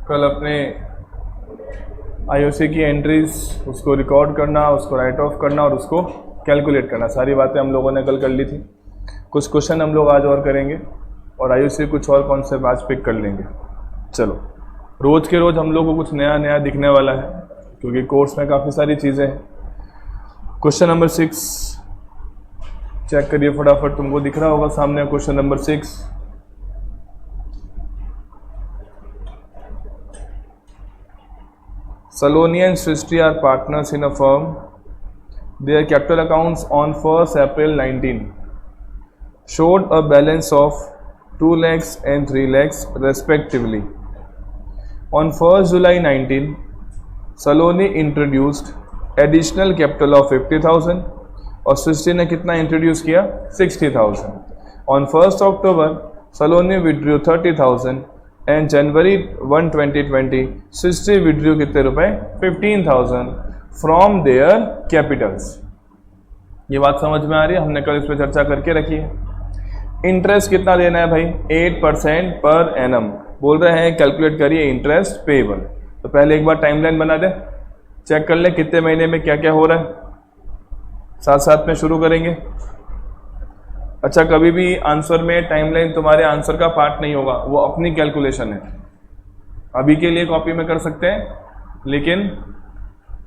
कल अपने आईओसी की एंट्रीज उसको रिकॉर्ड करना, उसको राइट ऑफ करना और उसको कैलकुलेट करना, सारी बातें हम लोगों ने कल कर ली थी। कुछ क्वेश्चन हम लोग आज और करेंगे और आईओसी कुछ और कॉन्सेप्ट आज पिक कर लेंगे। चलो, रोज़ के रोज़ हम लोग को कुछ नया नया दिखने वाला है क्योंकि कोर्स में काफ़ी सारी चीज़ें हैं। क्वेश्चन नंबर 6 चेक करिए फटाफट, तुमको दिख रहा होगा सामने question number 6। Saloni and Srishti are partners in a firm. Their capital accounts on 1st April 19 showed a balance of 2 lakhs and 3 lakhs respectively. On 1st July 19, Saloni introduced additional capital of 50,000 और सृष्टि ने कितना introduce किया? 60,000. On 1st October, Saloni withdrew 30,000 and January 1, 2020 Srishti withdrew कितने रुपए? 15,000 from there Capitals. ये बात समझ में आ रही है? हमने कल इस पर चर्चा करके रखी है। इंटरेस्ट कितना देना है भाई? 8% पर एनम। बोल रहे हैं कैलकुलेट करिए इंटरेस्ट पेएबल। तो पहले एक बार टाइमलाइन बना दे, चेक कर ले कितने महीने में क्या क्या हो रहा है, साथ साथ में शुरू करेंगे। अच्छा, कभी भी आंसर में टाइमलाइन तुम्हारे आंसर का पार्ट नहीं होगा, वो अपनी कैलकुलेशन है। अभी के लिए कॉपी में कर सकते हैं, लेकिन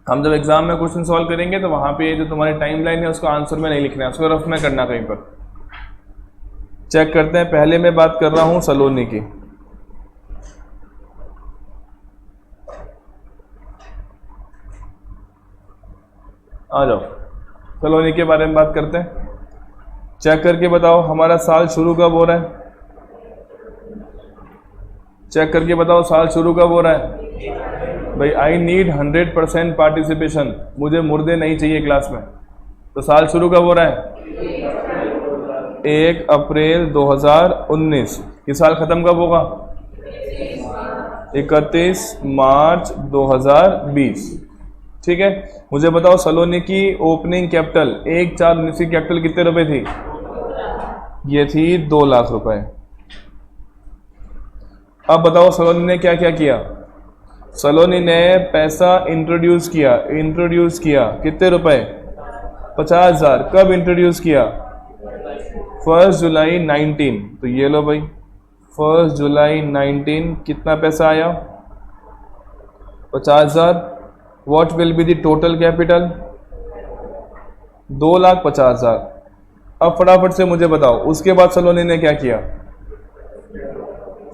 हम जब एग्जाम में क्वेश्चन सॉल्व करेंगे तो वहां पे जो तुम्हारी टाइमलाइन है उसको आंसर में नहीं लिखना है, उसको रफ में करना कहीं पर। चेक करते हैं। पहले मैं बात कर रहा हूं सलोनी की। आ जाओ, सलोनी के बारे में बात करते हैं। चेक करके बताओ हमारा साल शुरू कब हो रहा है? चेक करके बताओ साल शुरू कब हो रहा है? भाई आई नीड 100% पार्टिसिपेशन, मुझे मुर्दे नहीं चाहिए क्लास में। तो साल शुरू कब हो रहा है? 1 अप्रैल 2019। ये साल खत्म कब होगा? 31 मार्च 2020। ठीक है, मुझे बताओ सलोनी की ओपनिंग कैपिटल 1/4 की कैपिटल कितने रुपए थी? ये थी 2 लाख रुपए। अब बताओ सलोनी ने क्या क्या किया? सलोनी ने पैसा इंट्रोड्यूस किया कितने रुपए? 50,000। कब इंट्रोड्यूस किया? 1 जुलाई 19। तो ये लो भाई, 1 जुलाई 19 कितना पैसा आया? 50,000। What will be the total capital? 2,50,000। अब फटाफट से मुझे बताओ उसके बाद सलोनी ने क्या किया?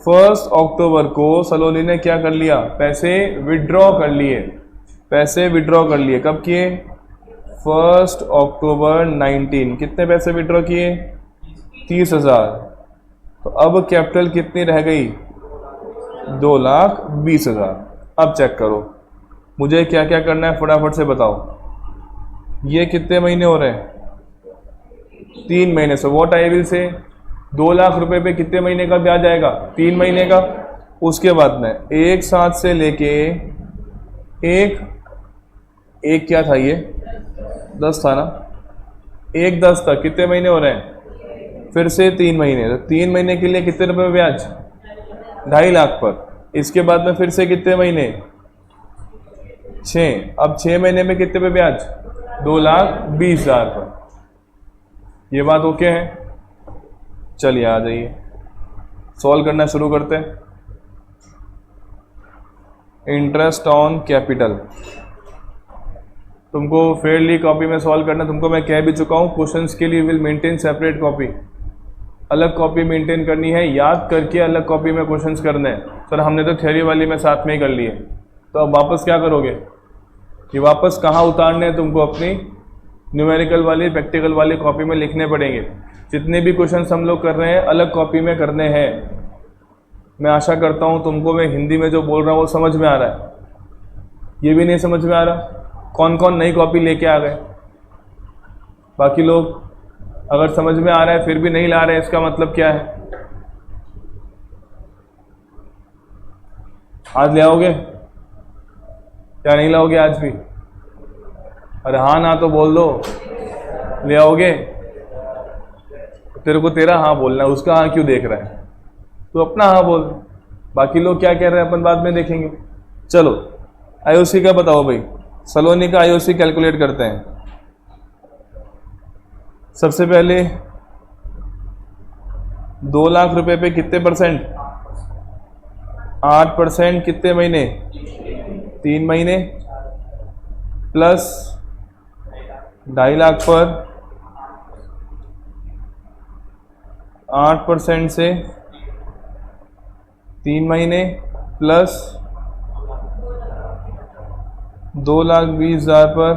1 अक्टूबर को सलोनी ने क्या कर लिया? पैसे विड्रॉ कर लिए। कब किए? 1 अक्टूबर 19। कितने पैसे विड्रॉ किए? 30,000। तो अब कैपिटल कितनी रह गई? 2,20,000। अब चेक करो मुझे क्या क्या करना है, फटाफट से बताओ। ये कितने महीने हो रहे हैं? 3 महीने से। What I will say, 2 lakh रुपए पे कितने महीने का ब्याज आएगा? 3 महीने का। उसके बाद में एक साथ से लेके एक क्या था ये? 10 था ना? 1/10 तक कितने महीने हो रहे हैं? फिर से 3 महीने। तो 3 महीने के लिए कितने रुपए ब्याज? 2.5 लाख पर। इसके बाद में फिर से कितने महीने? 6। अब 6 महीने में कितने पे ब्याज? 2,20,000 पर। ये बात ओके है? चलिए आ जाइए, सॉल्व करना शुरू करते हैं। इंटरेस्ट ऑन कैपिटल तुमको फेयरली कॉपी में सॉल्व करना। तुमको मैं कह भी चुका हूँ क्वेश्चंस के लिए विल मेंटेन सेपरेट कॉपी, अलग कॉपी मेंटेन करनी है, याद करके अलग कॉपी में क्वेश्चंस करने हैं। सर हमने तो थ्योरी वाली में साथ में ही कर लिए, तो अब वापस क्या करोगे? कि वापस कहाँ उतारने हैं तुमको? अपनी न्यूमेरिकल वाली प्रैक्टिकल वाली कॉपी में लिखने पड़ेंगे। जितने भी क्वेश्चंस हम लोग कर रहे हैं अलग कॉपी में करने हैं। मैं आशा करता हूँ तुमको मैं हिंदी में जो बोल रहा हूँ वो समझ में आ रहा है। ये भी नहीं समझ में आ रहा? कौन कौन नई कॉपी लेके आ गए? बाकी लोग अगर समझ में आ रहा है फिर भी नहीं ला रहे हैं, इसका मतलब क्या है? आज ले आओगे क्या? नहीं लाओगे आज भी? अरे हाँ ना तो बोल दो, ले आओगे? तेरे को तेरा हाँ बोलना है, उसका हाँ क्यों देख रहा है? तो अपना हाँ बोल। बाकी लोग क्या कह रहे हैं अपन बाद में देखेंगे। चलो आईओसी का बताओ भाई, सलोनी का आईओसी कैलकुलेट करते हैं। सबसे पहले 2 लाख रुपए पे कितने परसेंट? 8%। कितने महीने? 3 महीने। प्लस 2.5 लाख पर 8% से 3 महीने प्लस 2,20,000 पर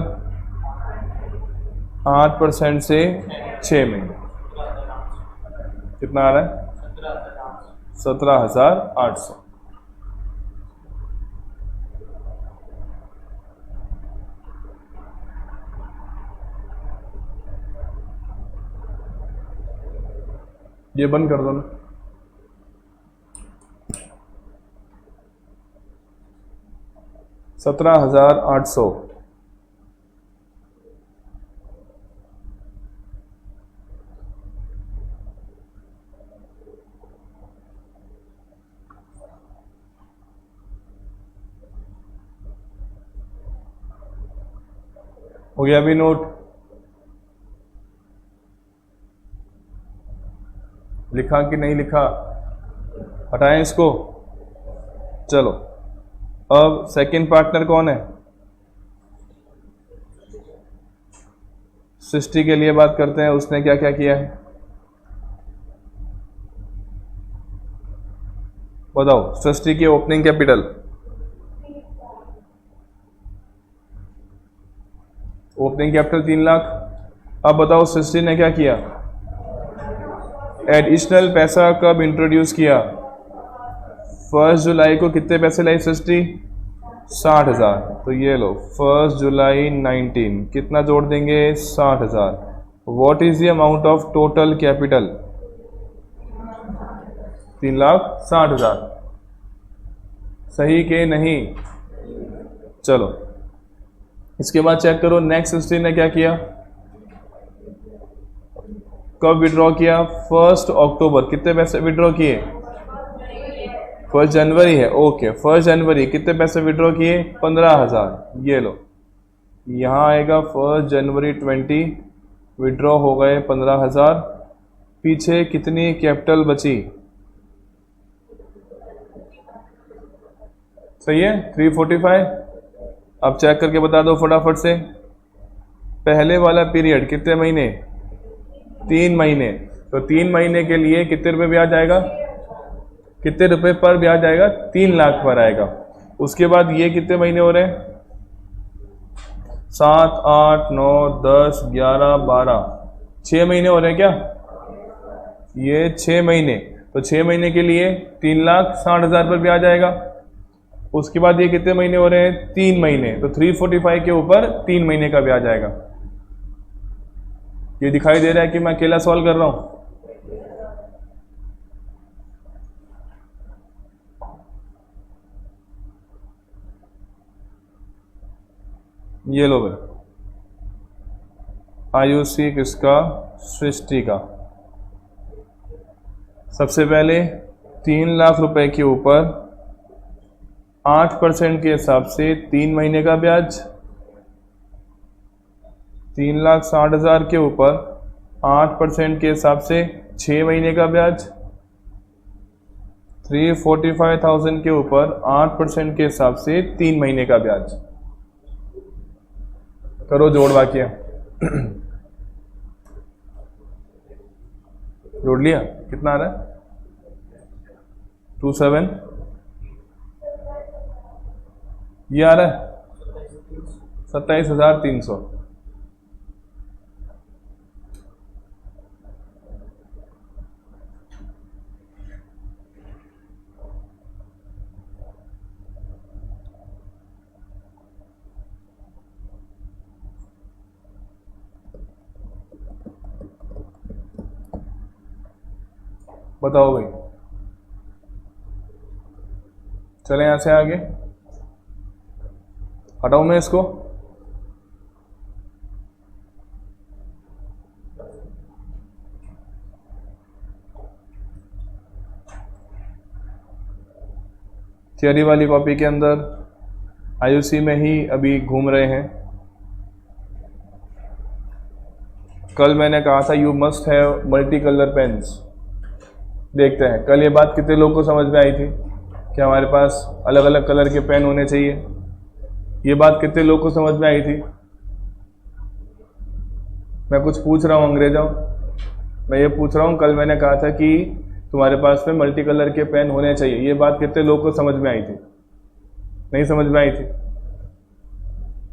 8% से 6 महीने। कितना आ रहा है? 17,800। ये बंद कर दो ना। $17,800। हो गया अभी नोट? लिखा कि नहीं लिखा? हटाएं इसको। चलो अब सेकंड पार्टनर कौन है? सृष्टि के लिए बात करते हैं, उसने क्या क्या किया है बताओ। सृष्टि की opening capital, opening capital 3 lakh. अब बताओ सृष्टि ने क्या किया? एडिशनल पैसा कब इंट्रोड्यूस किया? 1 जुलाई को। कितने पैसे लाई सृष्टि? 60,000। तो ये लो 1 जुलाई 19, कितना जोड़ देंगे? 60,000। What is the amount of total capital? 3,60,000। सही के नहीं? चलो इसके बाद चेक करो नेक्स्ट सृष्टि ने क्या किया, कब विड्रॉ किया? 1 अक्टूबर। कितने पैसे विड्रॉ किए? 1 जनवरी है, ओके 1 जनवरी। कितने पैसे विड्रॉ किए? 15,000। ये लो यहाँ आएगा 1 जनवरी 20, विड्रॉ हो गए 15,000। पीछे कितनी कैपिटल बची? सही है 345। अब चेक करके बता दो फटाफट से। पहले वाला पीरियड कितने महीने? 3 महीने। तो 3 महीने के लिए कितने रुपए ब्याज आएगा? कितने रुपए पर ब्याज आएगा? 3 लाख पर आएगा। उसके बाद ये कितने महीने हो रहे हैं? 7, 8, 9, 10, 11, 12, 6 महीने हो रहे हैं क्या? ये 6 महीने। तो 6 महीने के लिए 3,60,000 पर ब्याज आएगा। उसके बाद ये कितने महीने हो रहे हैं? 3 महीने। तो 345 के ऊपर 3 महीने का ब्याज आएगा। ये दिखाई दे रहा है कि मैं अकेला सॉल्व कर रहा हूं? ये लो भाई आयुषी किसका? सृष्टि का। सबसे पहले 3 लाख रुपए के ऊपर 8% के हिसाब से 3 महीने का ब्याज, 3,60,000 के ऊपर 8% के हिसाब से 6 महीने का ब्याज, 345,000 के ऊपर 8% के हिसाब से 3 महीने का ब्याज। करो जोड़ वाक्य। जोड़ लिया? कितना आ रहा है? 27। ये आ रहा है 27,300। बताओ भाई, चले यहां से आगे। हटाऊं मैं इसको? थियरी वाली कॉपी के अंदर आईयूसी में ही अभी घूम रहे हैं। कल मैंने कहा था you must have multi colour pens. देखते हैं कल ये बात कितने लोगों को समझ में आई थी कि हमारे पास अलग अलग कलर के पेन होने चाहिए। ये बात कितने लोगों को समझ में आई थी? मैं कुछ पूछ रहा हूँ अंग्रेजों, मैं ये पूछ रहा हूँ कल मैंने कहा था कि तुम्हारे पास में मल्टी कलर के पेन होने चाहिए। ये बात कितने लोगों को समझ में आई थी? नहीं समझ में आई थी?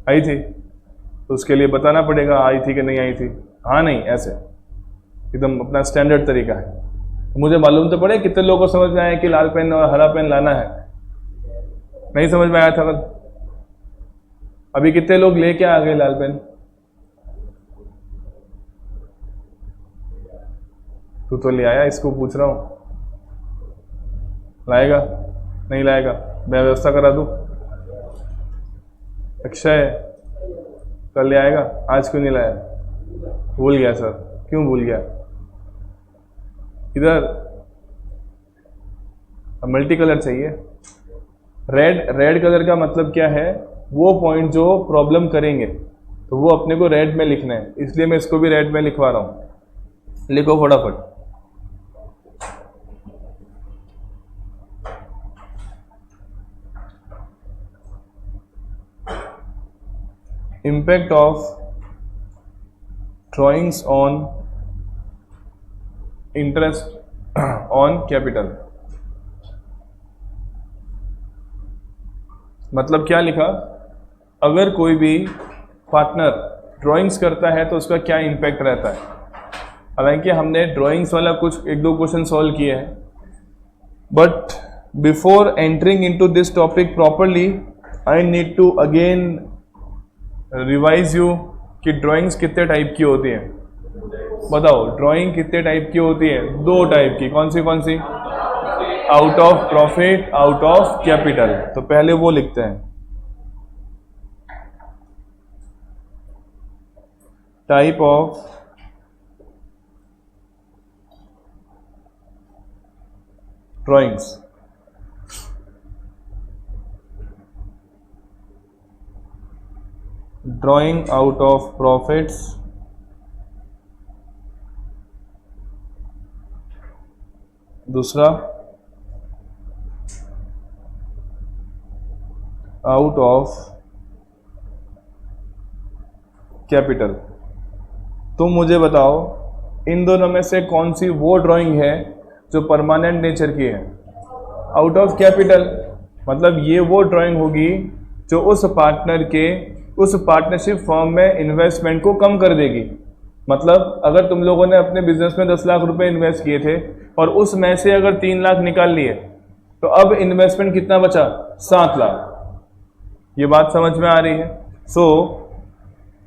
आई थी? तो उसके लिए बताना पड़ेगा आई थी कि नहीं आई थी। हाँ नहीं, ऐसे एकदम अपना स्टैंडर्ड तरीका है। मुझे मालूम तो पड़े कितने लोगों को समझ में आया कि लाल पेन और हरा पेन लाना है। नहीं समझ में आया था कल? अभी कितने लोग लेके आ गए लाल पेन? तू तो ले आया, इसको पूछ रहा हूं। लाएगा? नहीं लाएगा? मैं व्यवस्था करा दूं? अक्षय कल ले आएगा, आज क्यों नहीं लाया? भूल गया सर। क्यों भूल गया? इधर मल्टी कलर चाहिए। रेड कलर का मतलब क्या है? वो पॉइंट जो प्रॉब्लम करेंगे तो वो अपने को रेड में लिखना है, इसलिए मैं इसको भी रेड में लिखवा रहा हूं। लिखो फटाफट। Impact of drawings on interest on capital। मतलब क्या लिखा? अगर कोई भी पार्टनर ड्राइंग्स करता है तो उसका क्या इम्पैक्ट रहता है। हालांकि हमने ड्राइंग्स वाला कुछ एक दो क्वेश्चन सॉल्व किए हैं, but before entering into this topic properly I need to again revise you कि ड्राइंग्स कितने टाइप की होती हैं। बताओ ड्राइंग कितने टाइप की होती है? दो टाइप की। कौन सी? Out of profit, out of capital. तो पहले वो लिखते हैं। Type of drawings. Drawing out of profits, दूसरा आउट ऑफ कैपिटल। तो मुझे बताओ इन दोनों में से कौन सी वो ड्राइंग है जो परमानेंट नेचर की है? Out of capital. मतलब ये वो ड्राइंग होगी जो उस पार्टनर के उस पार्टनरशिप फर्म में इन्वेस्टमेंट को कम कर देगी। मतलब अगर तुम लोगों ने अपने बिजनेस में 10 लाख रुपए इन्वेस्ट किए थे और उसमें से अगर 3 लाख निकाल लिए तो अब इन्वेस्टमेंट कितना बचा? 7 लाख। ये बात समझ में आ रही है?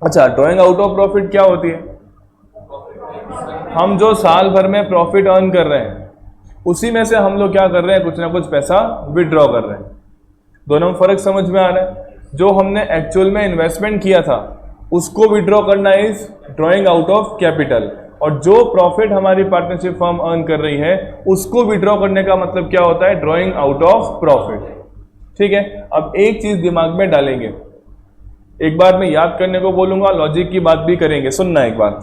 अच्छा, ड्राइंग आउट ऑफ प्रॉफिट क्या होती है? हम जो साल भर में प्रॉफिट अर्न कर रहे हैं उसी में से हम लोग क्या कर रहे हैं? कुछ ना कुछ पैसा विड्रॉ कर रहे हैं। दोनों में फर्क समझ में आ रहा है? जो हमने एक्चुअल में इन्वेस्टमेंट किया था उसको विड्रॉ करना is drawing out of capital, और जो प्रॉफिट हमारी पार्टनरशिप फर्म अर्न कर रही है उसको विड्रॉ करने का मतलब क्या होता है? Drawing out of profit. ठीक है, अब एक चीज दिमाग में डालेंगे, एक बार मैं याद करने को बोलूंगा, लॉजिक की बात भी करेंगे। सुनना एक बार।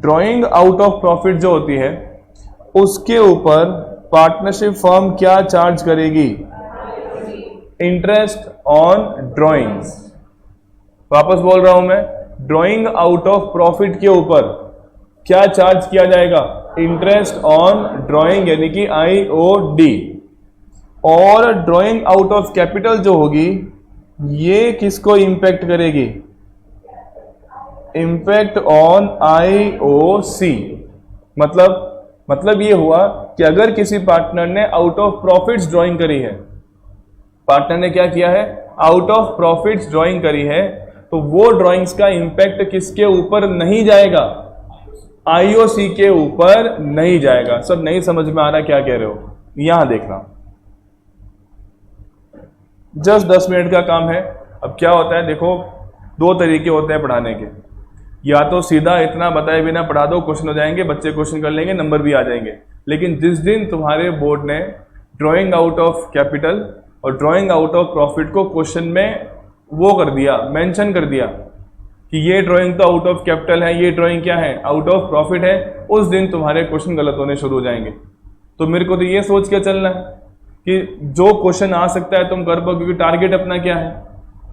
ड्राइंग आउट ऑफ प्रॉफिट जो होती है उसके ऊपर पार्टनरशिप फर्म क्या चार्ज करेगी? Interest on drawings. वापस बोल रहा हूं मैं, ड्राइंग आउट ऑफ प्रॉफिट के ऊपर क्या चार्ज किया जाएगा? इंटरेस्ट ऑन ड्राइंग, यानी कि IOD। और ड्राइंग आउट ऑफ कैपिटल जो होगी ये किसको इंपैक्ट करेगी? Impact on IOC। मतलब ये हुआ कि अगर किसी पार्टनर ने आउट ऑफ प्रॉफिट्स ड्राइंग करी है, पार्टनर ने क्या किया है? आउट ऑफ प्रॉफिट्स ड्राइंग करी है, तो वो ड्राइंग्स का इंपैक्ट किसके ऊपर नहीं जाएगा? IOC के ऊपर नहीं जाएगा। सब नहीं समझ में आ रहा क्या कह रहे हो? यहां देखना, जस्ट 10 मिनट का काम है। अब क्या होता है देखो, दो तरीके होते हैं पढ़ाने के। या तो सीधा इतना बताए बिना पढ़ा दो, क्वेश्चन हो जाएंगे, बच्चे क्वेश्चन कर लेंगे, नंबर भी आ जाएंगे। लेकिन जिस दिन तुम्हारे बोर्ड ने ड्राइंग आउट ऑफ कैपिटल और ड्राइंग आउट ऑफ प्रॉफिट को क्वेश्चन में वो कर दिया, मेंशन कर दिया कि ये ड्राइंग तो आउट ऑफ कैपिटल है, ये ड्राइंग क्या है, आउट ऑफ प्रॉफिट है, उस दिन तुम्हारे क्वेश्चन गलत होने शुरू हो जाएंगे। तो मेरे को तो ये सोच के चलना है कि जो क्वेश्चन आ सकता है तुम कर पाओ, क्योंकि टारगेट अपना क्या है,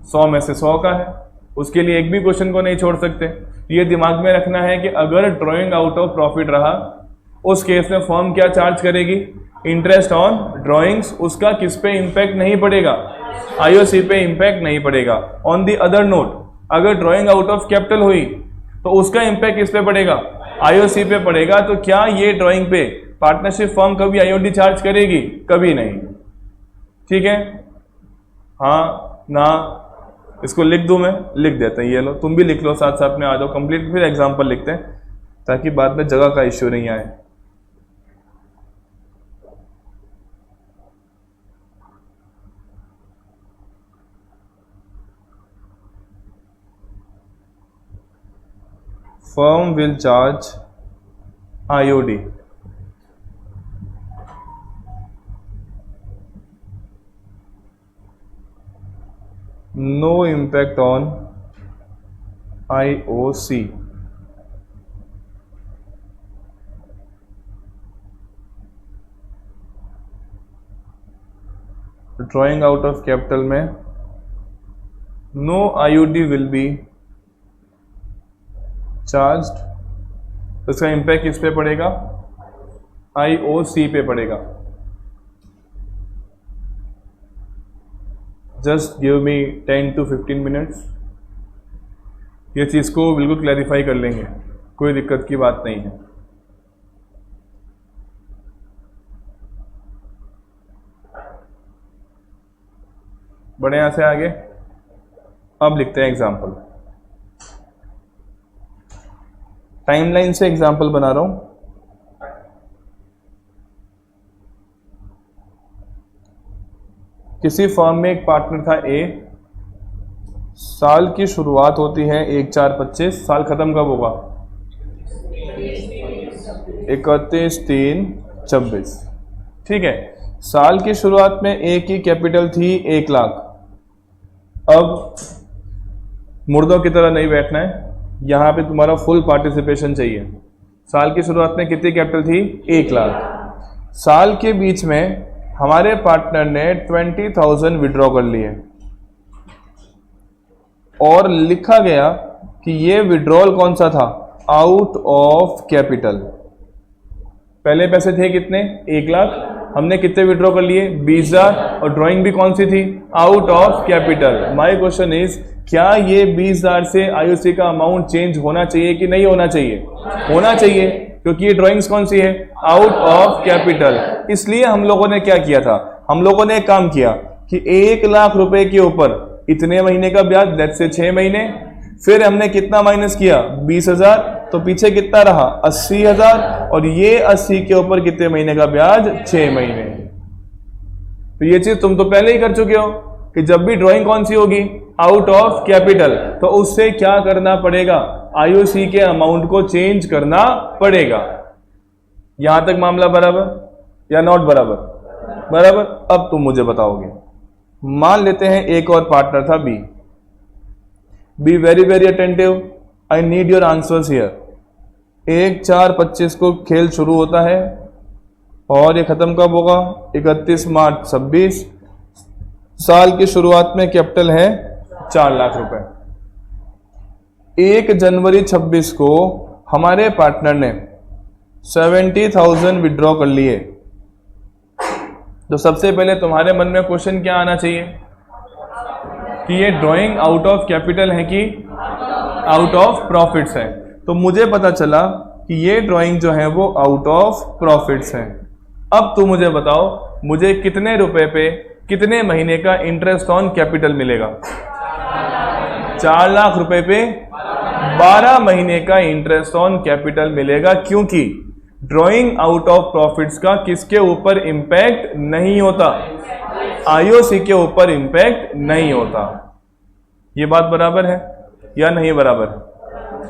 100 में से 100 का है, उसके लिए एक भी क्वेश्चन को नहीं छोड़ सकते। ये दिमाग में रखना है कि अगर ड्राइंग आउट ऑफ प्रॉफिट रहा, उस केस में फर्म क्या चार्ज करेगी, इंटरेस्ट ऑन ड्राइंग्स। उसका किस पे इंपैक्ट नहीं पड़ेगा, आईओसी पे इंपैक्ट नहीं पड़ेगा। ऑन द अदर नोट, अगर ड्राइंग आउट ऑफ कैपिटल हुई तो उसका इंपैक्ट किस पे पड़ेगा, आईओसी पे पड़ेगा। तो क्या ये ड्राइंग पे पार्टनरशिप फर्म कभी आईओडी चार्ज करेगी, कभी नहीं। ठीक है, हाँ ना, इसको लिख दूं, मैं लिख देता हूं, ये लो तुम भी लिख लो, साथ साथ में आ जाओ कंप्लीट, फिर एग्जांपल लिखते हैं ताकि बाद में जगह का इश्यू नहीं आए। Firm will charge IOD no impact on IOC. Drawing out of capital में no IOD will be charged, तो इसका इम्पैक्ट किस पे पड़ेगा, IOC पे पड़ेगा। Just give me 10 to 15 minutes, ये चीज़ को बिल्कुल क्लैरिफाई कर लेंगे, कोई दिक्कत की बात नहीं है। बढ़े यहाँ से आगे, अब लिखते हैं एग्जाम्पल। टाइमलाइन से एग्जाम्पल बना रहा हूं। किसी फर्म में एक पार्टनर था ए, साल की शुरुआत होती है 1/4/25, साल खत्म कब होगा, 31/3/26। ठीक है, साल की शुरुआत में ए की कैपिटल थी 1 लाख। अब मुर्दों की तरह नहीं बैठना है, यहां पे तुम्हारा फुल पार्टिसिपेशन चाहिए। साल की शुरुआत में कितनी कैपिटल थी, 1 लाख। साल के बीच में हमारे पार्टनर ने 20,000 विड्रॉ कर लिए और लिखा गया कि ये विड्रॉल कौन सा था, आउट ऑफ कैपिटल। पहले पैसे थे कितने, 1 लाख, हमने कितने विड्रॉ कर लिए, 20,000, और ड्राइंग भी कौन सी थी, out of capital. My question is, क्या ये 20,000 से आईओसी का अमाउंट चेंज होना चाहिए कि नहीं होना चाहिए, होना चाहिए, क्योंकि ये ड्राइंग्स कौन सी है, आउट ऑफ कैपिटल। इसलिए हम लोगों ने क्या किया था, हम लोगों ने एक काम किया कि 1 लाख रुपए के ऊपर इतने महीने का ब्याज, दैट से 6 महीने, फिर हमने कितना माइनस किया, 20,000, तो पीछे कितना रहा, 80,000, और ये 80 के ऊपर कितने महीने का ब्याज, 6 महीने। तो ये चीज तुम तो पहले ही कर चुके हो कि जब भी ड्राइंग कौन सी होगी, आउट ऑफ कैपिटल, तो उससे क्या करना पड़ेगा, आईओसी के अमाउंट को चेंज करना पड़ेगा। यहां तक मामला बराबर या नॉट बराबर, बराबर। अब तुम मुझे बताओगे, मान लेते हैं एक और पार्टनर था B. Be very very attentive, I need your answers here. 1/4/25 को खेल शुरू होता है और ये खत्म कब होगा, 31/मार्च/26। साल की शुरुआत में कैपिटल है 4 लाख रुपए। 1 जनवरी 26 को हमारे पार्टनर ने 70,000 विड्रॉ कर लिए। तो सबसे पहले तुम्हारे मन में क्वेश्चन क्या आना चाहिए कि ये ड्राइंग आउट ऑफ कैपिटल है कि आउट ऑफ प्रॉफिट्स है। तो मुझे पता चला कि ये ड्राइंग जो है वो आउट ऑफ प्रॉफिट्स है। अब तुम मुझे बताओ, मुझे कितने रुपए पे कितने महीने का इंटरेस्ट ऑन कैपिटल मिलेगा, 4 लाख रुपए पे 12 महीने का इंटरेस्ट ऑन कैपिटल मिलेगा, क्योंकि ड्राइंग आउट ऑफ प्रॉफिट्स का किसके ऊपर इंपैक्ट नहीं होता, आईओसी के ऊपर इंपैक्ट नहीं होता। ये बात बराबर है या नहीं बराबर है,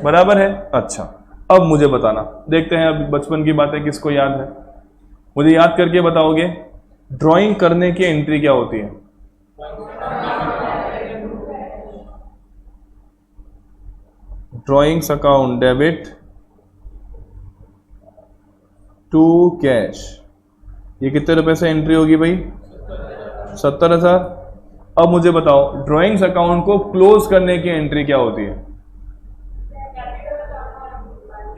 बराबर है। अच्छा, अब मुझे बताना, देखते हैं अब बचपन की बातें किसको याद है, मुझे याद करके बताओगे। ड्राइंग करने की एंट्री क्या होती है, drawings account debit to cash, ये कितने रुपए से एंट्री होगी भाई? 70,000। अब मुझे बताओ ड्रॉइंग्स अकाउंट को क्लोज करने की एंट्री क्या होती है?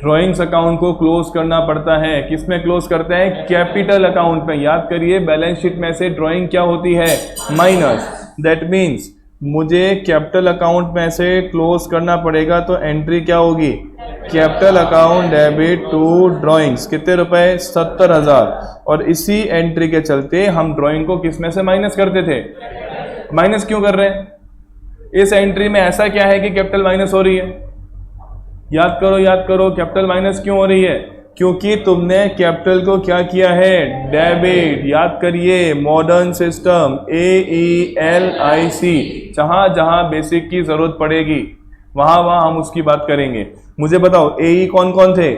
ड्रॉइंग्स अकाउंट को क्लोज करना पड़ता है, किस में क्लोज करते हैं? कैपिटल अकाउंट में। याद करिए बैलेंस शीट में से ड्रॉइंग क्या होती है? माइनस। दैट मीन्स मुझे कैपिटल अकाउंट में से क्लोज करना पड़ेगा, तो एंट्री क्या होगी? Capital account debit to drawings, कितने रुपए? 70,000। और इसी एंट्री के चलते हम ड्रॉइंग को किस में से माइनस करते थे? माइनस क्यों कर रहे हैं? इस एंट्री में ऐसा क्या है कि कैपिटल माइनस हो रही है? याद करो कैपिटल माइनस क्यों हो रही है? क्योंकि तुमने कैपिटल को क्या किया है? डेबिट। याद करिए मॉडर्न सिस्टम AELIC, जहां जहां बेसिक की जरूरत पड़ेगी वहां वहां हम उसकी बात करेंगे। मुझे बताओ AE कौन कौन थे?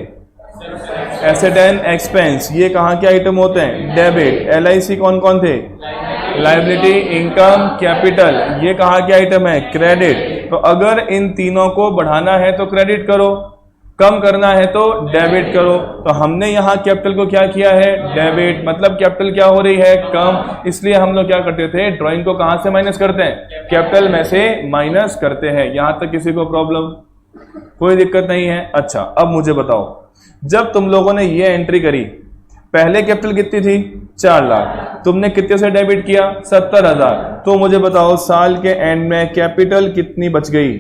एसेट एंड एक्सपेंस, ये कहाँ के आइटम होते हैं? डेबिट। LIC कौन कौन थे? लायबिलिटी, इनकम, कैपिटल, ये कहाँ के आइटम है? क्रेडिट। तो अगर इन तीनों को बढ़ाना है तो क्रेडिट करो, कम करना है तो डेबिट करो। तो हमने यहाँ कैपिटल को क्या किया है? डेबिट। मतलब कैपिटल क्या हो रही है? कम। इसलिए हम लोग क्या करते थे? ड्राइंग को कहाँ से माइनस करते हैं? कैपिटल में से माइनस करते हैं। यहां तक किसी को प्रॉब्लम? कोई दिक्कत नहीं है। अच्छा अब मुझे बताओ, जब तुम लोगों ने ये एंट्री करी, पहले कैपिटल कितनी थी? 4 लाख। तुमने कितने से डेबिट किया? 70,000। तो मुझे बताओ साल के एंड में कैपिटल कितनी बच गई?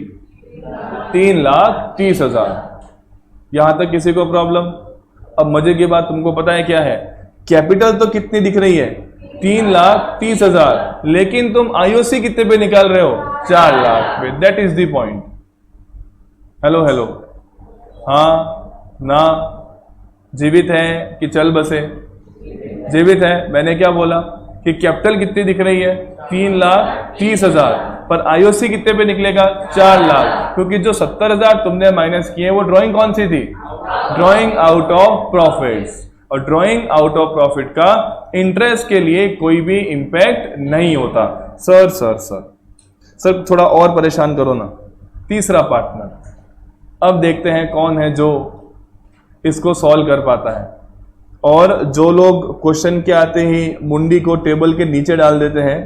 3,30,000। यहां तक किसी को प्रॉब्लम? अब मजे की बात तुमको पता है क्या है? कैपिटल तो कितनी दिख रही है? 3,30,000, लेकिन तुम IOC कितने पे निकाल रहे हो? 4 लाख पे। That is the point. Hello hello, हाँ ना? जीवित है कि चल बसे? जीवित है। मैंने क्या बोला कि कैपिटल कितनी दिख रही है? 3,30,000, पर IOC कितने पे निकलेगा? 4 लाख। क्योंकि जो 70,000 तुमने माइनस किए वो ड्राइंग कौन सी थी? Drawing out of profits. और ड्राइंग आउट ऑफ प्रॉफिट का इंटरेस्ट के लिए कोई भी इंपैक्ट नहीं होता। सर थोड़ा और परेशान करो ना। तीसरा पार्टनर, अब देखते हैं कौन है जो इसको सॉल्व कर पाता है। और जो लोग क्वेश्चन के आते ही मुंडी को टेबल के नीचे डाल देते हैं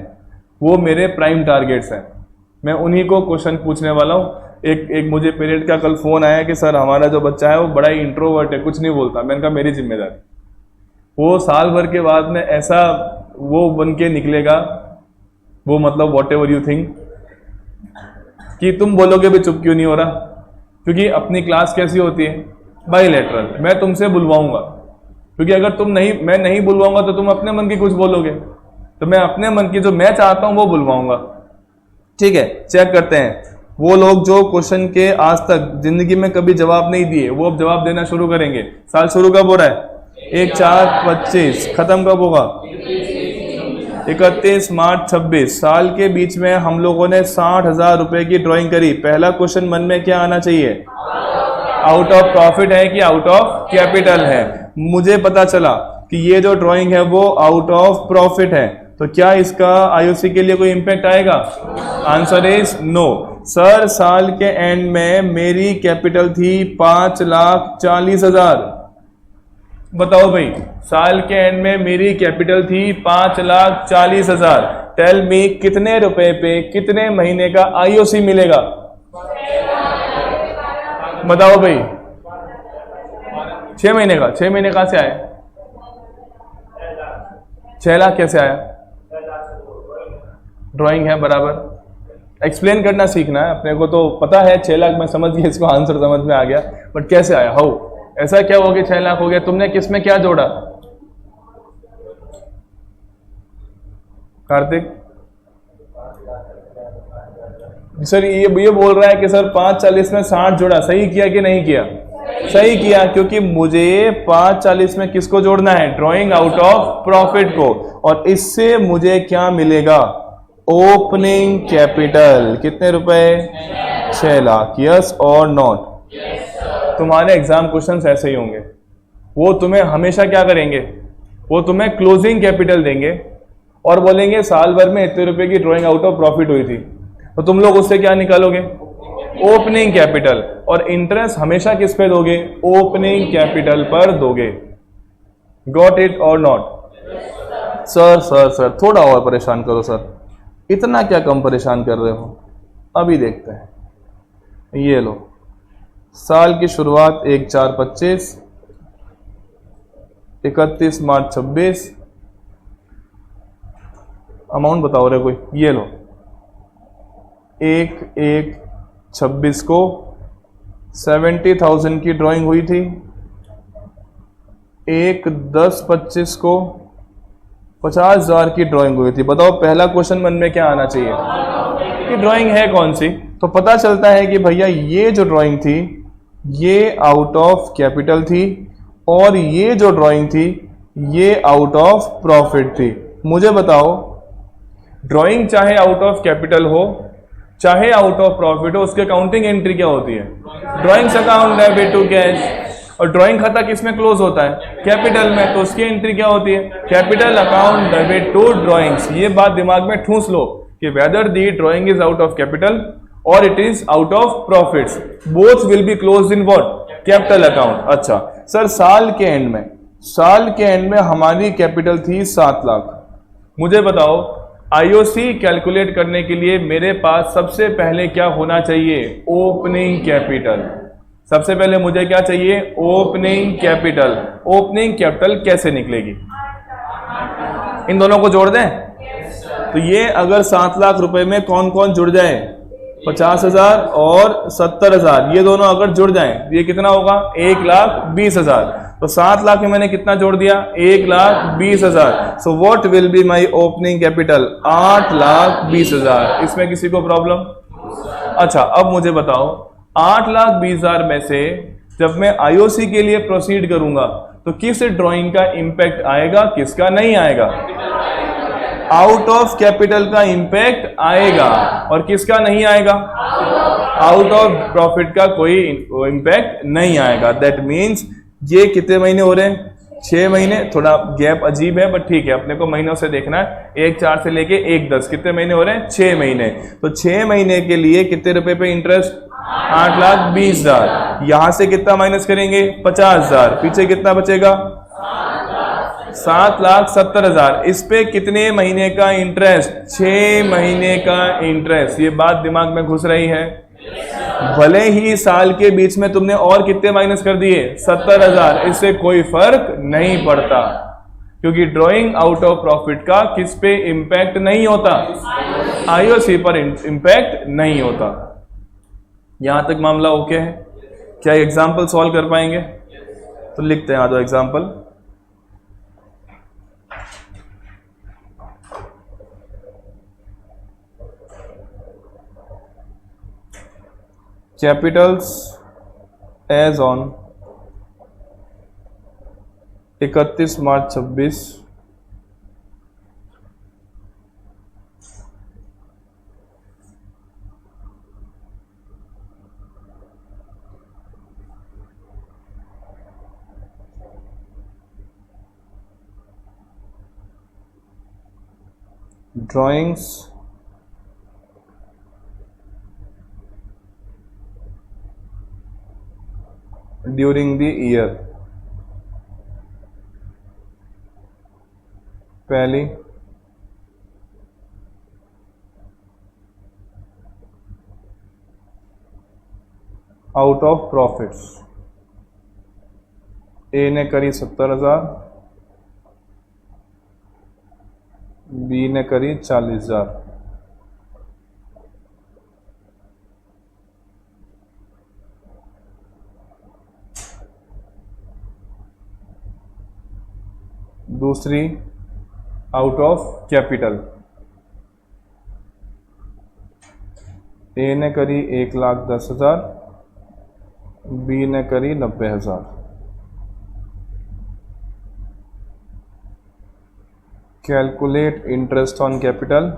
वो मेरे प्राइम टारगेट्स हैं। मैं उन्हीं को क्वेश्चन पूछने वाला हूँ। एक मुझे पेरेंट का कल फोन आया कि सर हमारा जो बच्चा है वो बड़ा ही इंट्रोवर्ट है, कुछ नहीं बोलता। मैंने कहा मेरी जिम्मेदारी। वो साल भर के बाद में ऐसा वो बन के निकलेगा, वो मतलब वॉट एवर यू थिंक, कि तुम बोलोगे भी चुप क्यों नहीं हो रहा। क्योंकि अपनी क्लास कैसी होती है? बाइलेटरल। मैं तुमसे बुलवाऊंगा, क्योंकि अगर मैं नहीं बुलवाऊंगा तो तुम अपने मन की कुछ बोलोगे, तो मैं अपने मन की जो मैं चाहता हूं वो बुलवाऊंगा। ठीक है, चेक करते हैं। वो लोग जो क्वेश्चन के आज तक जिंदगी में कभी जवाब नहीं दिए वो अब जवाब देना शुरू करेंगे। साल शुरू कब हो रहा है? 1/4/25। खत्म कब होगा? 31 मार्च 26। साल के बीच में हम लोगों ने 60,000 रुपए की ड्राइंग करी। पहला क्वेश्चन मन में क्या आना चाहिए? आउट ऑफ प्रॉफिट है कि आउट ऑफ कैपिटल है? मुझे पता चला कि ये जो ड्राइंग है वो आउट ऑफ प्रॉफिट है, तो क्या इसका IOC के लिए कोई इंपैक्ट आएगा? Answer is no. सर साल के एंड में मेरी कैपिटल थी 5,40,000। बताओ भाई, साल के एंड में मेरी कैपिटल थी 5,40,000। टेल मी कितने रुपए पे कितने महीने का IOC मिलेगा? बताओ भाई। 6 महीने का। 6 महीने कहां से आया? 6 लाख कैसे आया? ड्राइंग है बराबर। एक्सप्लेन करना सीखना है अपने को। तो पता है 6 लाख, मैं समझ गया, इसको आंसर समझ में आ गया, बट कैसे आया? हाउ? ऐसा क्या हो गया 6 लाख हो गया? तुमने किसमें क्या जोड़ा? कार्तिक सर ये बोल रहा है कि सर 5,40 में 60 जोड़ा। सही किया कि नहीं किया? सही किया, क्योंकि मुझे 5,40 में किसको जोड़ना है? ड्राइंग आउट ऑफ प्रॉफिट को। और इससे मुझे क्या मिलेगा? Opening capital. कितने रुपए? 6 लाख। यस और नॉट? तुम्हारे एग्जाम क्वेश्चंस ऐसे ही होंगे। वो तुम्हें हमेशा क्या करेंगे? वो तुम्हें क्लोजिंग कैपिटल देंगे और बोलेंगे साल भर में इतने रुपए की ड्राइंग आउट ऑफ प्रॉफिट हुई थी, तो तुम लोग उससे क्या निकालोगे? Opening capital. और इंटरेस्ट हमेशा किस पे दोगे? ओपनिंग कैपिटल पर दोगे। गॉट इट और नॉट? सर सर सर थोड़ा और परेशान करो सर, इतना क्या कम परेशान कर रहे हो? अभी देखते हैं। ये लो, साल की शुरुआत 1/4/25, 31 मार्च 26, अमाउंट बताओ रे कोई। ये लो, 1/1/26 को 70,000 की ड्राइंग हुई थी, 1/10/25 को 50,000 की ड्राइंग हुई थी। बताओ पहला क्वेश्चन मन में क्या आना चाहिए कि ड्राइंग है कौन सी? तो पता चलता है कि भैया ये जो ड्राइंग थी ये आउट ऑफ कैपिटल थी, और ये जो ड्राइंग थी ये आउट ऑफ प्रॉफिट थी। मुझे बताओ, ड्राइंग चाहे आउट ऑफ कैपिटल हो चाहे आउट ऑफ प्रॉफिट हो, उसके अकाउंटिंग एंट्री क्या होती है? Drawings account debit to cash. और ड्राइंग खाता किसमें क्लोज होता है? कैपिटल में, तो उसकी एंट्री क्या होती है? Capital account debit to drawings. ये बात दिमाग में ठूस लो कि whether the drawing is out of capital और it is out of profits, both will be close in what? Capital account. अच्छा सर, साल के एंड में हमारी कैपिटल थी 7 लाख। मुझे बताओ आईओसी कैलकुलेट करने के लिए मेरे पास सबसे पहले क्या होना चाहिए? Opening capital. सबसे पहले मुझे क्या चाहिए? Opening capital. ओपनिंग कैपिटल कैसे निकलेगी? इन दोनों को जोड़ दें? तो ये अगर 7 लाख रुपए में कौन कौन जुड़ जाए? 50,000 और 70,000, ये दोनों अगर जुड़ जाएं ये कितना होगा? 1,20,000। तो 7 लाख में मैंने कितना जोड़ दिया? 1,20,000। So what will be my opening capital? 8,20,000। इसमें किसी को प्रॉब्लम? अच्छा अब मुझे बताओ, 8,20,000 में से जब मैं आईओसी के लिए प्रोसीड करूंगा तो किस ड्राइंग का इंपैक्ट आएगा, किसका नहीं आएगा? आउट ऑफ कैपिटल का इंपैक्ट आएगा, और किसका नहीं आएगा? आउट ऑफ प्रॉफिट का कोई इंपैक्ट नहीं आएगा। दैट मीन्स ये कितने महीने हो रहे हैं? 6 महीने। थोड़ा गैप अजीब है बट ठीक है, अपने को महीनों से देखना है। 1/4 से लेके 1/10 कितने महीने हो रहे हैं? 6 महीने। तो 6 महीने के लिए कितने रुपए पे इंटरेस्ट? 8,20,000। यहां से कितना माइनस करेंगे? 50,000। पीछे कितना बचेगा? 7,70,000। इस पे कितने महीने का इंटरेस्ट? 6 महीने का इंटरेस्ट। ये बात दिमाग में घुस रही है? भले ही साल के बीच में तुमने और कितने माइनस कर दिए? 70,000। इससे कोई फर्क नहीं पड़ता, क्योंकि ड्राइंग आउट ऑफ प्रॉफिट का किस पे इंपैक्ट नहीं होता? आईओसी पर इंपैक्ट नहीं होता। यहां तक मामला ओके है? क्या एग्जाम्पल सॉल्व कर पाएंगे? तो लिखते हैं, आ जाओ example. Capitals as on 31 March 26, drawings during the year. पहली, आउट ऑफ प्रॉफिट्स। ए ने करी 70,000, बी ने करी 40,000। दूसरी, आउट ऑफ कैपिटल। ए ने करी 1,10,000, बी ने करी 90,000। Calculate interest on capital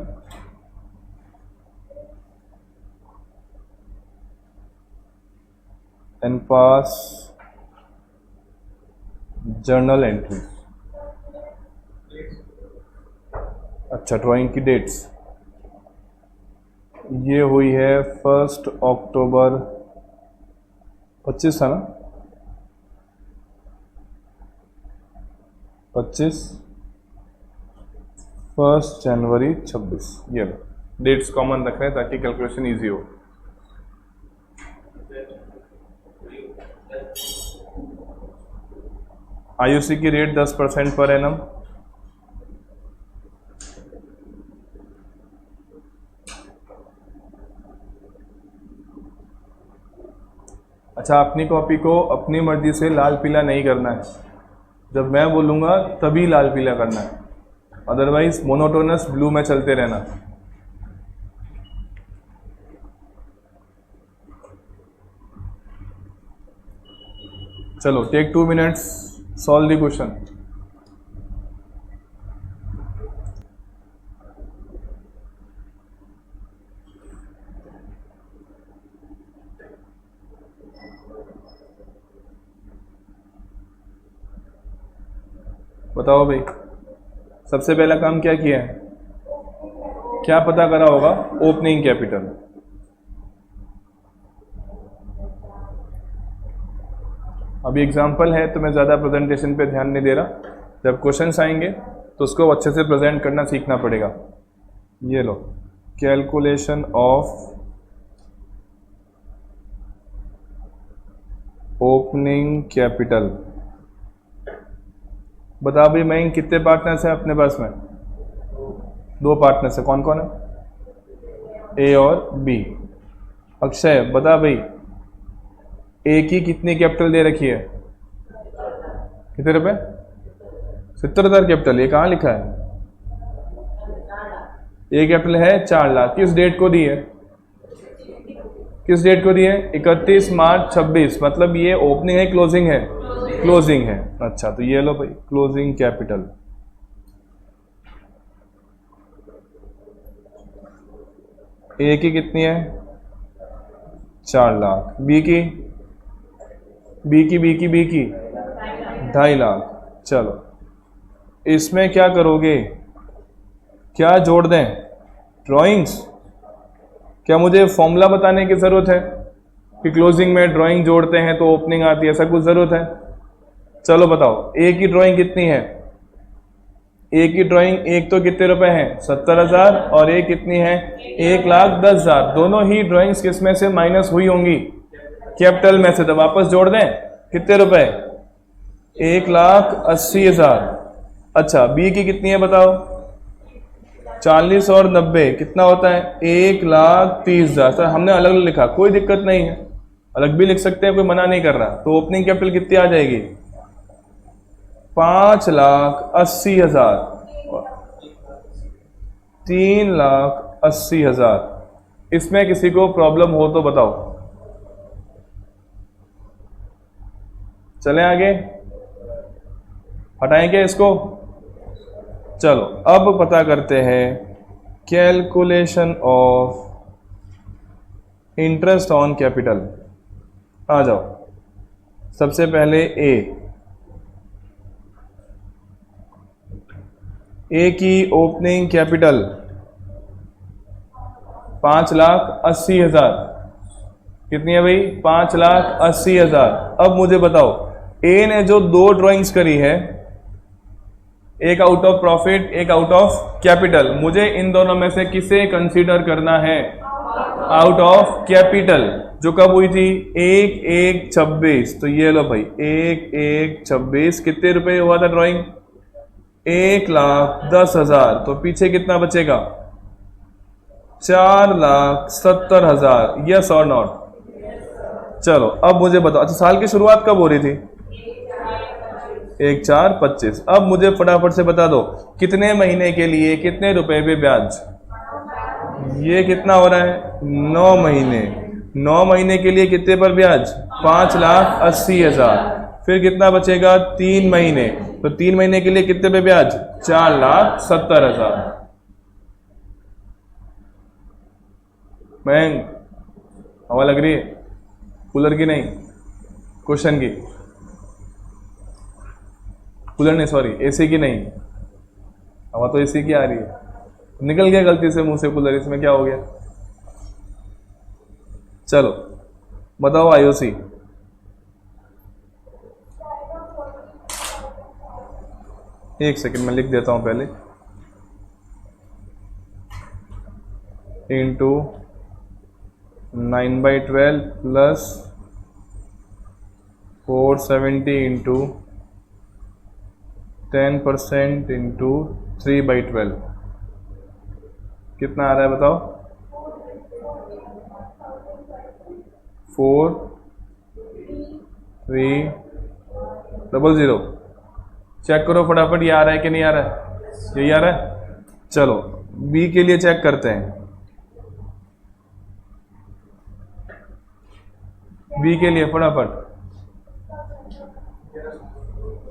and pass journal entry. अच्छा, ड्राइंग की डेट्स ये हुई है 1 अक्टूबर 25 था ना, 25, 1 जनवरी 26। ये लो, डेट्स कॉमन रख रहे हैं ताकि कैलकुलेशन इजी हो। आईयूसी की रेट 10% पर एनम। अच्छा, अपनी कॉपी को अपनी मर्जी से लाल पीला नहीं करना है, जब मैं बोलूँगा तभी लाल पीला करना है, अदरवाइज मोनोटोनस ब्लू में चलते रहना। चलो, take 2 minutes, solve the question. बताओ भाई, सबसे पहला काम क्या किया है, क्या पता करा होगा, ओपनिंग कैपिटल। अभी एग्जाम्पल है तो मैं ज़्यादा प्रेजेंटेशन पे ध्यान नहीं दे रहा, जब क्वेश्चंस आएंगे तो उसको अच्छे से प्रेजेंट करना सीखना पड़ेगा। ये लो, कैलकुलेशन ऑफ ओपनिंग कैपिटल। बता भाई मैं कितने पार्टनर्स हैं अपने पास में? 2 पार्टनर्स है, कौन कौन है? ए और बी। अक्षय बता भाई, ए की कितनी कैपिटल दे रखी है? कितने रुपए? 70,000 कैपिटल। ये कहाँ लिखा है? ए कैपिटल है 4 लाख। किस डेट को दी है? किस डेट को दी है? 31 मार्च 26। मतलब ये ओपनिंग है क्लोजिंग है? क्लोजिंग है। अच्छा, तो ये लो भाई, क्लोजिंग कैपिटल। ए की कितनी है? 4 लाख। बी की 2.5 लाख। चलो, इसमें क्या करोगे? क्या जोड़ दें? ड्राइंग्स? क्या मुझे फॉर्मूला बताने की जरूरत है कि क्लोजिंग में ड्राइंग जोड़ते हैं तो ओपनिंग आती है? ऐसा कुछ जरूरत है? चलो बताओ, ए की ड्राइंग कितनी है? ए की ड्राइंग एक तो कितने रुपए हैं? 70,000। और ए कितनी है? 1,10,000। दोनों ही ड्राइंग्स किस में से माइनस हुई होंगी? कैपिटल में से। तो वापस जोड़ दें, कितने रुपए? 1,80,000। अच्छा, बी की कितनी है बताओ? 40 और 90 कितना होता है? 1,30,000। सर हमने अलग अलग लिखा, कोई दिक्कत नहीं है, अलग भी लिख सकते हैं, कोई मना नहीं कर रहा। तो ओपनिंग कैपिटल कितनी आ जाएगी? 5,80,000। 3,80,000। इसमें किसी को प्रॉब्लम हो तो बताओ। चलें आगे, हटाएंगे इसको। चलो, अब पता करते हैं calculation of interest on capital. आ जाओ, सबसे पहले ए की ओपनिंग कैपिटल 5,80,000। कितनी है भाई? 5,80,000। अब मुझे बताओ, ए ने जो 2 ड्राइंग्स करी है, एक आउट ऑफ प्रॉफिट, एक आउट ऑफ कैपिटल, मुझे इन दोनों में से किसे कंसीडर करना है? Out of capital. जो कब हुई थी? 1/1/26। तो ये लो भाई, 1/1/26। कितने रुपए हुआ था ड्राइंग? 1,10,000। तो पीछे कितना बचेगा? 4,70,000। यस और नॉट? चलो, अब मुझे बताओ, अच्छा साल की शुरुआत कब हो रही थी? 1/4/25। अब मुझे फटाफट से बता दो, कितने महीने के लिए कितने रुपए पे ब्याज? ये कितना हो रहा है? 9 महीने। 9 महीने के लिए कितने पर ब्याज? 5,80,000। फिर कितना बचेगा? 3 महीने। तो 3 महीने के लिए कितने पे ब्याज? 4,70,000। मैं हवा लग रही है? कूलर की नहीं, क्वेश्चन की। कूलर नहीं, सॉरी, एसी की नहीं, हवा तो एसी की आ रही है। निकल गया गलती से मुंह से कूलर, इसमें क्या हो गया। चलो बताओ आईओसी। एक सेकंड मैं लिख देता हूं पहले। इंटू 9/12 प्लस 470 इंटू 10% इंटू 3/12 कितना आ रहा है बताओ। 4300। चेक करो फटाफट, ये आ रहा है कि नहीं आ रहा है, यही आ रहा है। चलो बी के लिए चेक करते हैं। बी के लिए फटाफट,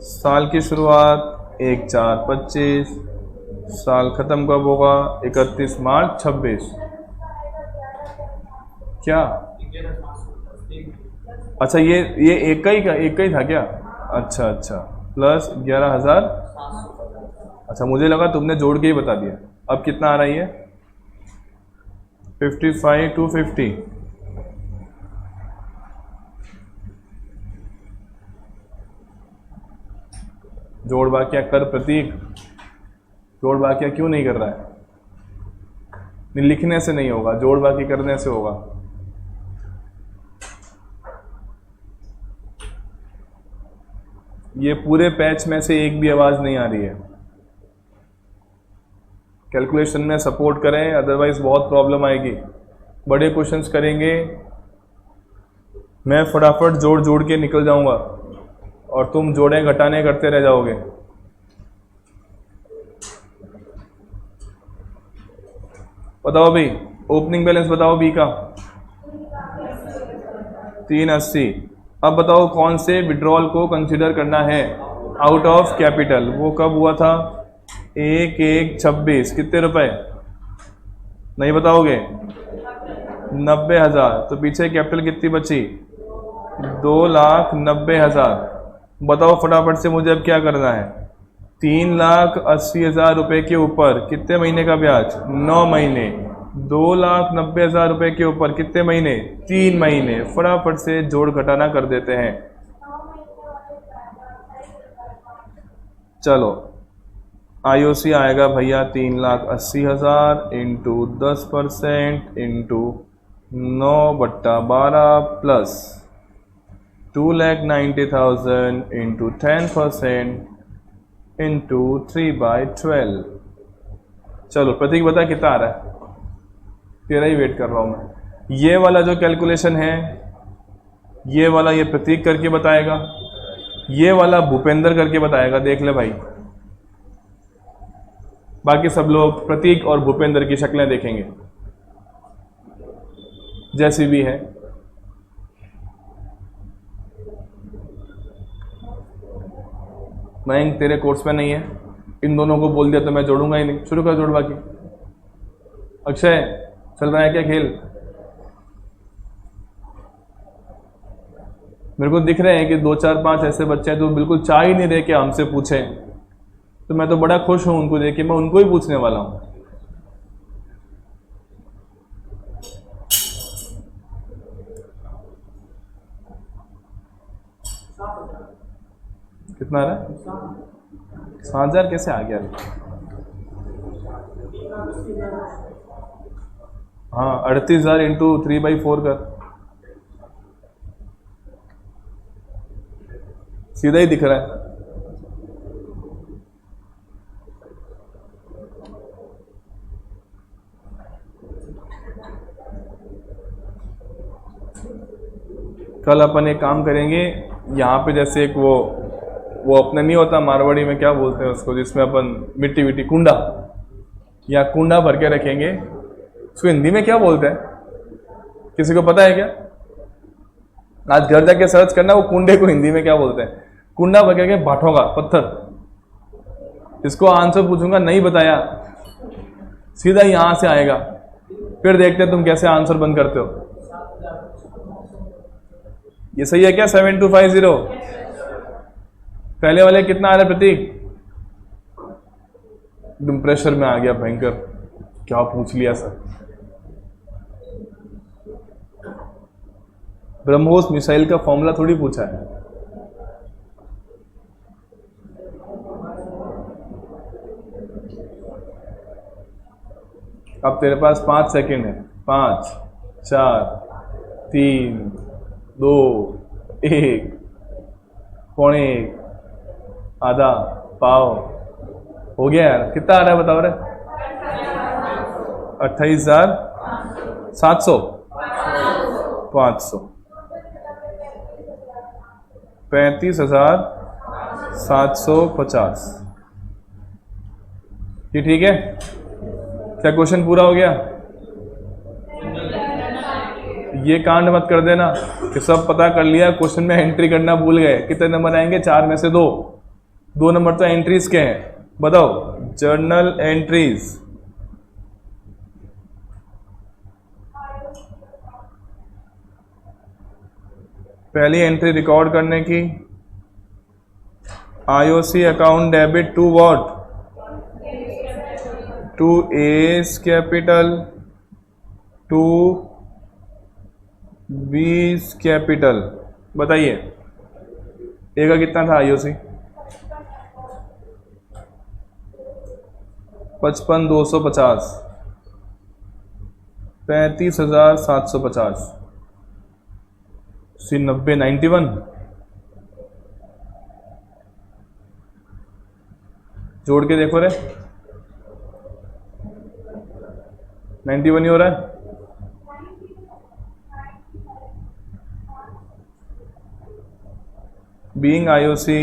साल की शुरुआत 1/4/25, साल खत्म कब होगा 31 मार्च 26। क्या अच्छा ये एक ही था क्या। अच्छा अच्छा प्लस 11,000। अच्छा मुझे लगा तुमने जोड़ के ही बता दिया। अब कितना आ रही है 55,250। जोड़ वाक्य कर प्रतीक, जोड़ वाक्य क्यों नहीं कर रहा है। नहीं, लिखने से नहीं होगा, जोड़ वाक्य करने से होगा। ये पूरे पैच में से एक भी आवाज नहीं आ रही है। कैलकुलेशन में सपोर्ट करें, अदरवाइज बहुत प्रॉब्लम आएगी। बड़े क्वेश्चंस करेंगे, मैं फटाफट जोड़ जोड़ के निकल जाऊंगा और तुम जोड़े घटाने करते रह जाओगे। बताओ भाई, ओपनिंग बैलेंस बताओ बी का 380। अब बताओ कौन से विड्रॉल को कंसीडर करना है आउट ऑफ कैपिटल। वो कब हुआ था 1/1/26। कितने रुपए नहीं बताओगे 90,000। तो पीछे कैपिटल कितनी बची 2,90,000। बताओ फटाफट से मुझे अब क्या करना है। 3,80,000 रुपए के ऊपर कितने महीने का ब्याज 9 महीने। 2,90,000 रुपए के ऊपर कितने महीने 3 महीने। फटाफट से जोड़ घटाना कर देते हैं। चलो आईओसी आएगा भैया 3,80,000 into 10% into 9/12 plus 2,90,000 into 10% into 3/12। चलो प्रतीक बता कितना आ रहा है। तेरा ही वेट कर रहा हूं मैं। ये वाला जो कैलकुलेशन है ये वाला ये प्रतीक करके बताएगा, ये वाला भूपेंद्र करके बताएगा। देख ले भाई, बाकी सब लोग प्रतीक और भूपेंद्र की शक्लें देखेंगे जैसी भी है। मयंक तेरे कोर्स में नहीं है, इन दोनों को बोल दिया तो मैं जोड़ूंगा ही नहीं। शुरू कर जोड़ बाकी। अक्षय चल रहा है क्या खेल। मेरे को दिख रहे हैं कि 2 4 5 ऐसे बच्चे हैं जो बिल्कुल चाह ही नहीं रहे कि हमसे पूछें, तो मैं तो बड़ा खुश हूं उनको देख के। मैं उनको ही पूछने वाला हूं। कितना आ रहा है 7,000 कैसे आ गया। हाँ 38,000 इंटू 3/4 कर, सीधा ही दिख रहा है। कल अपन एक काम करेंगे, यहाँ पे जैसे एक वो अपने नहीं होता मारवाड़ी में क्या बोलते हैं उसको, जिसमें अपन मिट्टी विट्टी कुंडा या कुंडा भर के रखेंगे। उसको हिंदी में क्या बोलते हैं, किसी को पता है क्या। आज घर जाके सर्च करना वो कुंडे को हिंदी में क्या बोलते हैं। कुंडा भर के भाटों का पत्थर। इसको आंसर पूछूंगा नहीं बताया सीधा यहां से आएगा। फिर देखते हैं तुम कैसे आंसर बंद करते हो। ये सही है क्या 7250। पहले वाले कितना आ रहा है प्रतीक। एकदम प्रेशर में आ गया भयंकर। क्या पूछ लिया सर? ब्रह्मोस मिसाइल का फॉर्मूला थोड़ी पूछा है। अब तेरे पास 5 सेकेंड है। 5 4 3 2 1 पौने 1 आधा पाव हो गया यार। कितना आ रहा है बताओ रे? 28,700 500 35,750। ये ठीक है? क्या क्वेश्चन पूरा हो गया? ये कांड मत कर देना कि सब पता कर लिया, क्वेश्चन में एंट्री करना भूल गए। कितने नंबर आएंगे? 4 में से 2 नंबर तो एंट्रीज के हैं। बताओ जर्नल एंट्रीज। पहली एंट्री रिकॉर्ड करने की, IOC account debit to what? To A's capital to B's capital. बताइए ए का कितना था आईओसी? 55,250 35,750 90 91। जोड़ के देखो रे, 91 ही हो रहा है। Being IOC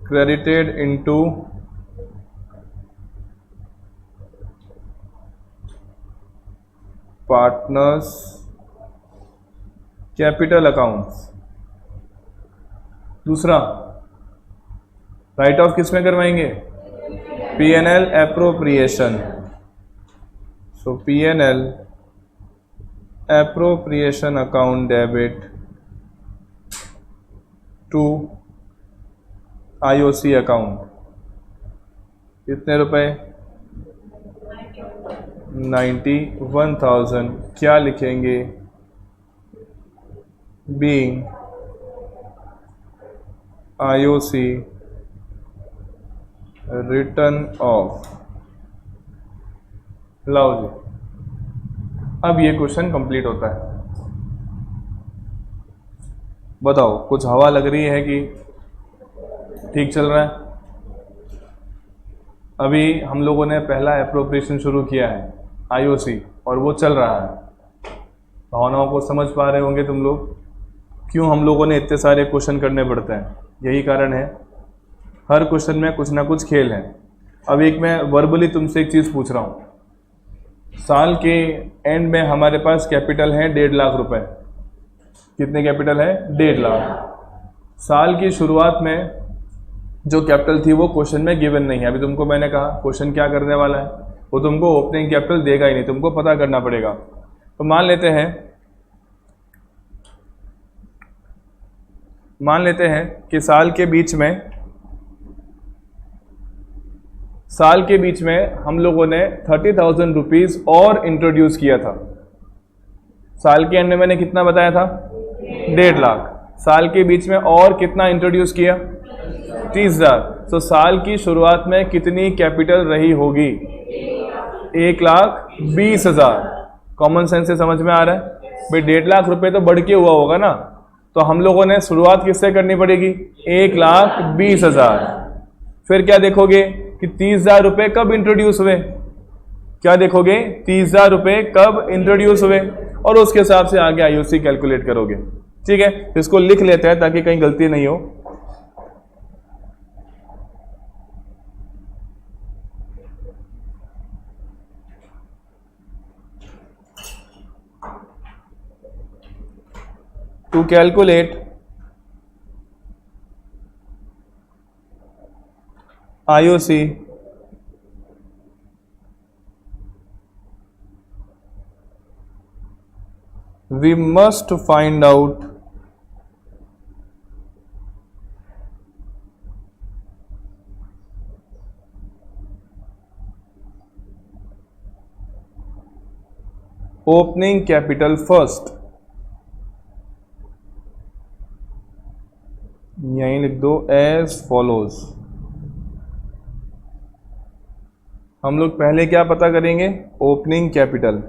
credited into partners capital accounts. दूसरा राइट ऑफ किस में करवाएंगे? PNL appropriation. So PNL appropriation account debit to IOC account. कितने रुपए? 91,000। क्या लिखेंगे? Being IOC return off. लाओ जी, अब ये क्वेश्चन कंप्लीट होता है। बताओ कुछ हवा लग रही है कि ठीक चल रहा है? अभी हम लोगों ने पहला एप्रोप्रिएशन शुरू किया है आईओसी और वो चल रहा है। भावनाओं को समझ पा रहे होंगे तुम लोग क्यों हम लोगों ने इतने सारे क्वेश्चन करने पड़ते हैं। यही कारण है, हर क्वेश्चन में कुछ ना कुछ खेल है। अब एक मैं वर्बली तुमसे एक चीज़ पूछ रहा हूँ। साल के एंड में हमारे पास कैपिटल है 1.5 लाख रुपए। कितने कैपिटल है? 1.5 लाख। साल की शुरुआत में जो कैपिटल थी वो क्वेश्चन में गिवन नहीं है। अभी तुमको मैंने कहा क्वेश्चन क्या करने वाला है, वो तुमको ओपनिंग कैपिटल देगा ही नहीं, तुमको पता करना पड़ेगा। तो मान लेते हैं कि साल के बीच में हम लोगों ने 30,000 रुपीज़ और इंट्रोड्यूस किया था। साल के एंड में मैंने कितना बताया था? 1.5 लाख। साल के बीच में और कितना इंट्रोड्यूस किया? 30,000। तो साल की शुरुआत में कितनी कैपिटल रही होगी? 1,20,000। कॉमन सेंस से समझ में आ रहा है भाई? 1.5 लाख रुपए तो बढ़ के हुआ होगा ना, तो हम लोगों ने शुरुआत किससे करनी पड़ेगी? 1,20,000। फिर क्या देखोगे कि 30,000 रुपए कब इंट्रोड्यूस हुए? क्या देखोगे? 30,000 रुपए कब इंट्रोड्यूस हुए और उसके हिसाब से आगे आईओसी कैलकुलेट करोगे। ठीक है, इसको लिख लेते हैं ताकि कहीं गलती नहीं हो। To calculate IOC we must find out opening capital first, यहीं लिख दो एज फॉलोज। हम लोग पहले क्या पता करेंगे, ओपनिंग कैपिटल।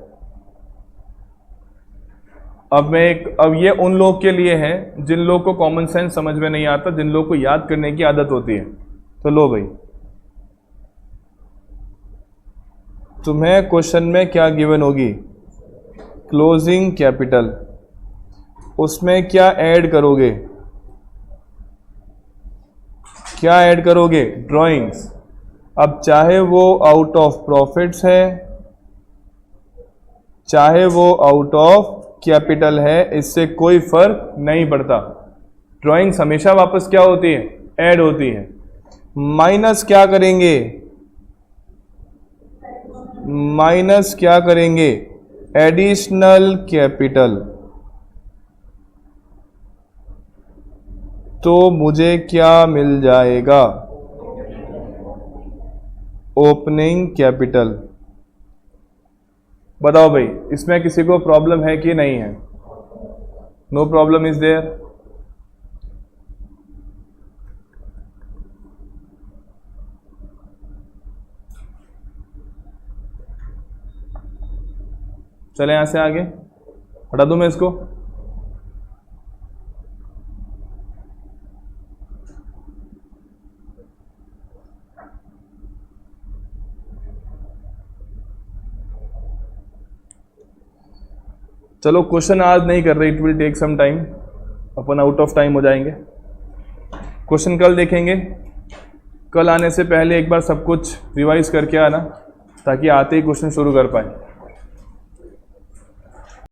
अब ये उन लोग के लिए है जिन लोग को कॉमन सेंस समझ में नहीं आता, जिन लोग को याद करने की आदत होती है। तो लो भाई, तुम्हें क्वेश्चन में क्या गिवन होगी, क्लोजिंग कैपिटल, उसमें क्या ऐड करोगे, क्या ऐड करोगे, ड्राइंग्स। अब चाहे वो आउट ऑफ प्रॉफिट्स है, चाहे वो आउट ऑफ कैपिटल है, इससे कोई फर्क नहीं पड़ता, ड्राइंग्स हमेशा वापस क्या होती है, ऐड होती है। माइनस क्या करेंगे, माइनस क्या करेंगे, एडिशनल कैपिटल। तो मुझे क्या मिल जाएगा, ओपनिंग कैपिटल। बताओ भाई, इसमें किसी को प्रॉब्लम है कि नहीं है? No problem is there. चले यहां से आगे, हटा दूं मैं इसको। चलो क्वेश्चन आज नहीं कर रहे, it will take some time, अपन आउट ऑफ टाइम हो जाएंगे। क्वेश्चन कल देखेंगे। कल आने से पहले एक बार सब कुछ रिवाइज करके आना, ताकि आते ही क्वेश्चन शुरू कर पाए।